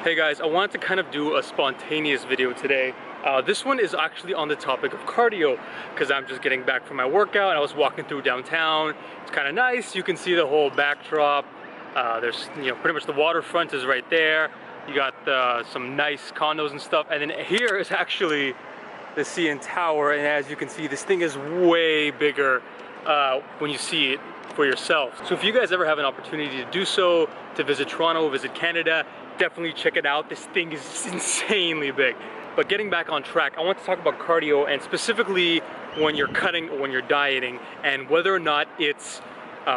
Hey guys, I wanted to kind of do a spontaneous video today. This one is actually on the topic of cardio because I'm just getting back from my workout and I was walking through downtown. It's kind of nice. You can see the whole backdrop. There's, pretty much the waterfront is right there. You got some nice condos and stuff. And then here is actually the CN Tower. And as you can see, this thing is way bigger when you see it for yourself. So if you guys ever have an opportunity to do so, to visit Toronto, visit Canada, definitely check it out. This thing is insanely big. But getting back on track, I want to talk about cardio and specifically when you're cutting or when you're dieting and whether or not it's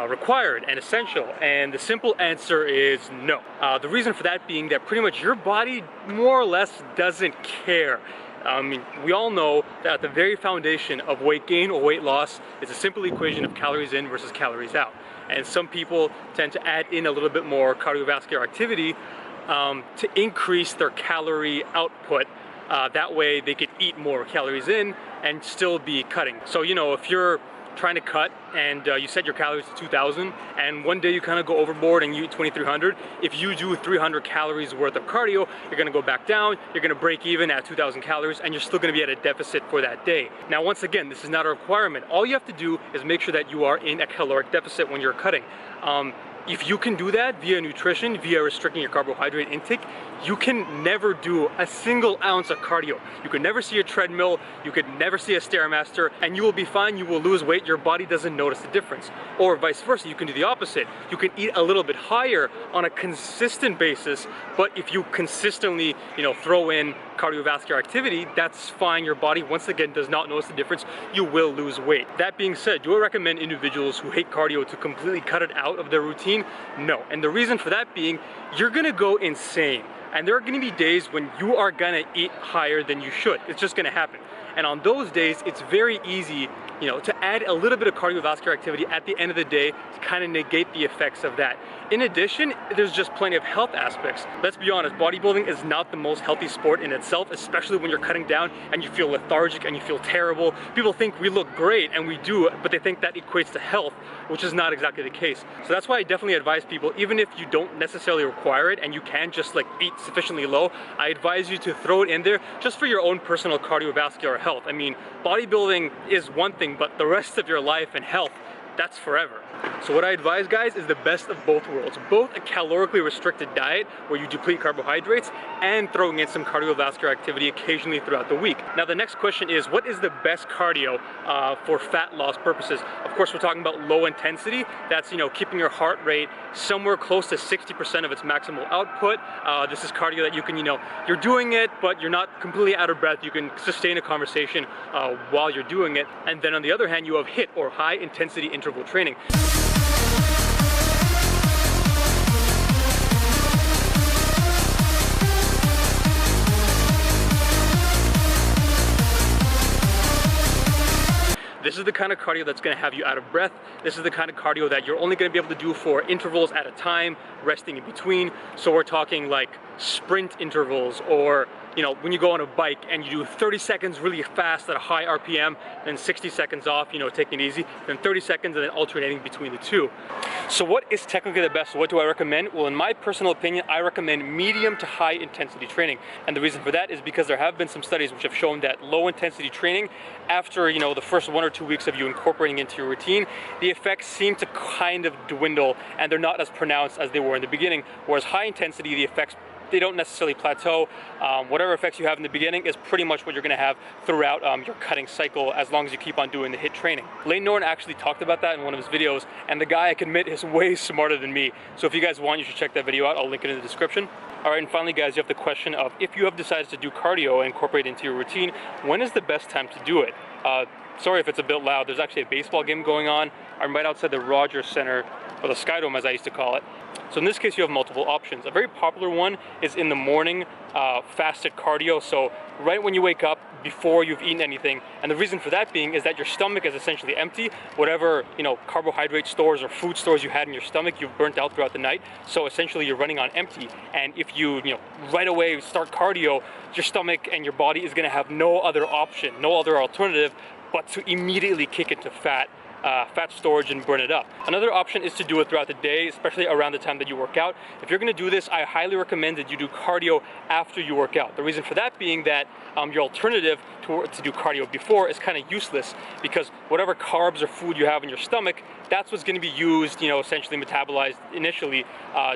required and essential. And the simple answer is no. The reason for that being that pretty much your body more or less doesn't care. I mean, we all know that at the very foundation of weight gain or weight loss is a simple equation of calories in versus calories out. And some people tend to add in a little bit more cardiovascular activity to increase their calorie output. That way they could eat more calories in and still be cutting. So, if you're trying to cut and you set your calories to 2,000 and one day you kind of go overboard and you eat 2,300, if you do 300 calories worth of cardio, you're going to go back down, you're going to break even at 2,000 calories and you're still going to be at a deficit for that day. Now, once again, this is not a requirement. All you have to do is make sure that you are in a caloric deficit when you're cutting. If you can do that via nutrition, via restricting your carbohydrate intake, you can never do a single ounce of cardio. You could never see a treadmill, you could never see a Stairmaster, and you will be fine, you will lose weight, your body doesn't notice the difference. Or vice versa, you can do the opposite. You can eat a little bit higher on a consistent basis, but if you consistently, throw in cardiovascular activity, that's fine. Your body, once again, does not notice the difference. You will lose weight. That being said, do I recommend individuals who hate cardio to completely cut it out of their routine? No. And the reason for that being, you're gonna go insane. And there are gonna be days when you are gonna eat higher than you should. It's just gonna happen. And on those days, it's very easy, to add a little bit of cardiovascular activity at the end of the day to kind of negate the effects of that. In addition, there's just plenty of health aspects. Let's be honest, bodybuilding is not the most healthy sport in itself, especially when you're cutting down and you feel lethargic and you feel terrible. People think we look great, and we do, but they think that equates to health, which is not exactly the case. So that's why I definitely advise people, even if you don't necessarily require it and you can just eat sufficiently low, I advise you to throw it in there just for your own personal cardiovascular health. I mean, bodybuilding is one thing, but the rest of your life and health, that's forever. So what I advise, guys, is the best of both worlds. Both a calorically restricted diet where you deplete carbohydrates and throwing in some cardiovascular activity occasionally throughout the week. Now the next question is, what is the best cardio for fat loss purposes? Of course, we're talking about low intensity. That's, keeping your heart rate somewhere close to 60% of its maximal output. This is cardio that you can, you're doing it, but you're not completely out of breath. You can sustain a conversation while you're doing it. And then on the other hand, you have HIIT, or high intensity interval training. This is the kind of cardio that's going to have you out of breath. This is the kind of cardio that you're only going to be able to do for intervals at a time, resting in between. So we're talking like sprint intervals, or when you go on a bike and you do 30 seconds really fast at a high RPM, then 60 seconds off, taking it easy, then 30 seconds and then alternating between the two. So what is technically the best? What do I recommend? Well, in my personal opinion, I recommend medium to high intensity training. And the reason for that is because there have been some studies which have shown that low intensity training, after the first 1 or 2 weeks of you incorporating into your routine, the effects seem to kind of dwindle and they're not as pronounced as they were in the beginning. Whereas high intensity, the effects, they don't necessarily plateau. Whatever effects you have in the beginning is pretty much what you're going to have throughout your cutting cycle, as long as you keep on doing the HIIT training. Layne Norton actually talked about that in one of his videos, and the guy, I can admit, is way smarter than me. So if you guys want, you should check that video out. I'll link it in the description. All right, and finally, guys, you have the question of, if you have decided to do cardio and incorporate it into your routine, when is the best time to do it? Sorry if it's a bit loud. There's actually a baseball game going on. I'm right outside the Rogers Center, or the Skydome as I used to call it. So in this case, you have multiple options. A very popular one is in the morning, fasted cardio. So right when you wake up, before you've eaten anything. And the reason for that being is that your stomach is essentially empty. Whatever, carbohydrate stores or food stores you had in your stomach, you've burnt out throughout the night. So essentially you're running on empty. And if you, right away start cardio, your stomach and your body is gonna have no other option, no other alternative but to immediately kick into fat fat storage and burn it up. Another option is to do it throughout the day, especially around the time that you work out. If you're going to do this, I highly recommend that you do cardio after you work out. The reason for that being that your alternative to do cardio before is kind of useless, because whatever carbs or food you have in your stomach, that's what's going to be used, essentially metabolized initially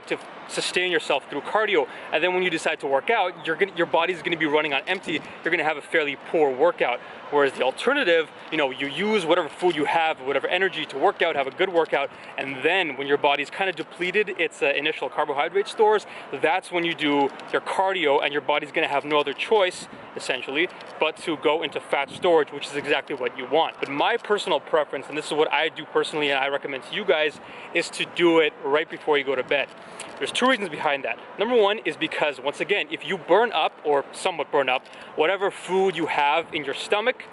to sustain yourself through cardio. And then when you decide to work out, your body's going to be running on empty. You're going to have a fairly poor workout. Whereas the alternative, you use whatever food you have, whatever energy to work out, have a good workout, and then when your body's kind of depleted its initial carbohydrate stores, that's when you do your cardio, and your body's going to have no other choice, essentially, but to go into fat storage, which is exactly what you want. But my personal preference, and this is what I do personally and I recommend to you guys, is to do it right before you go to bed. There's two reasons behind that. Number one is because, once again, if you burn up, or somewhat burn up, whatever food you have in your stomach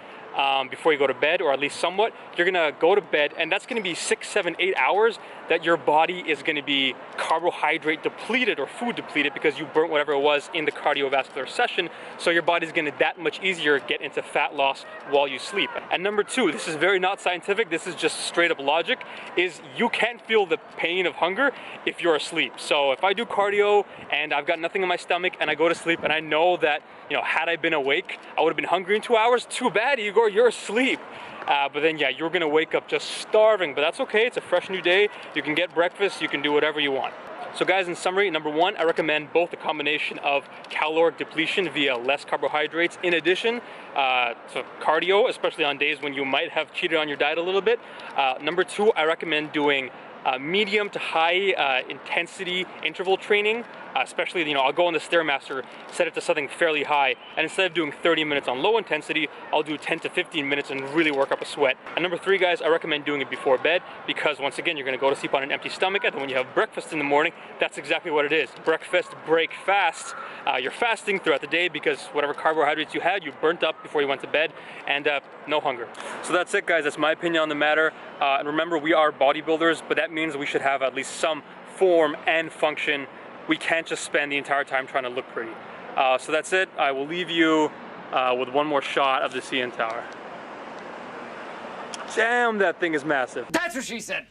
before you go to bed, or at least somewhat, you're gonna go to bed, and that's gonna be 6, 7, 8 hours that your body is gonna be carbohydrate depleted or food depleted, because you burnt whatever it was in the cardiovascular session. So your body's gonna that much easier get into fat loss while you sleep. And number two, this is very not scientific, this is just straight up logic, is you can't feel the pain of hunger if you're asleep. So if I do cardio and I've got nothing in my stomach and I go to sleep and I know that, had I been awake, I would have been hungry in 2 hours, too bad, Igor, you're asleep. But then, yeah, you're gonna wake up just starving, but that's okay, it's a fresh new day. You can get breakfast, you can do whatever you want. So guys, in summary, number one, I recommend both a combination of caloric depletion via less carbohydrates, in addition to cardio, especially on days when you might have cheated on your diet a little bit. Number two, I recommend doing medium to high intensity interval training, especially, I'll go on the Stairmaster, set it to something fairly high, and instead of doing 30 minutes on low intensity, I'll do 10 to 15 minutes and really work up a sweat. And number three, guys, I recommend doing it before bed, because once again, you're gonna go to sleep on an empty stomach, and then when you have breakfast in the morning, that's exactly what it is. Breakfast, break, fast. You're fasting throughout the day because whatever carbohydrates you had, you burnt up before you went to bed, and no hunger. So that's it, guys, that's my opinion on the matter. And remember, we are bodybuilders, but that means we should have at least some form and function. We can't just spend the entire time trying to look pretty. So that's it. I will leave you with one more shot of the CN Tower. Damn, that thing is massive. That's what she said.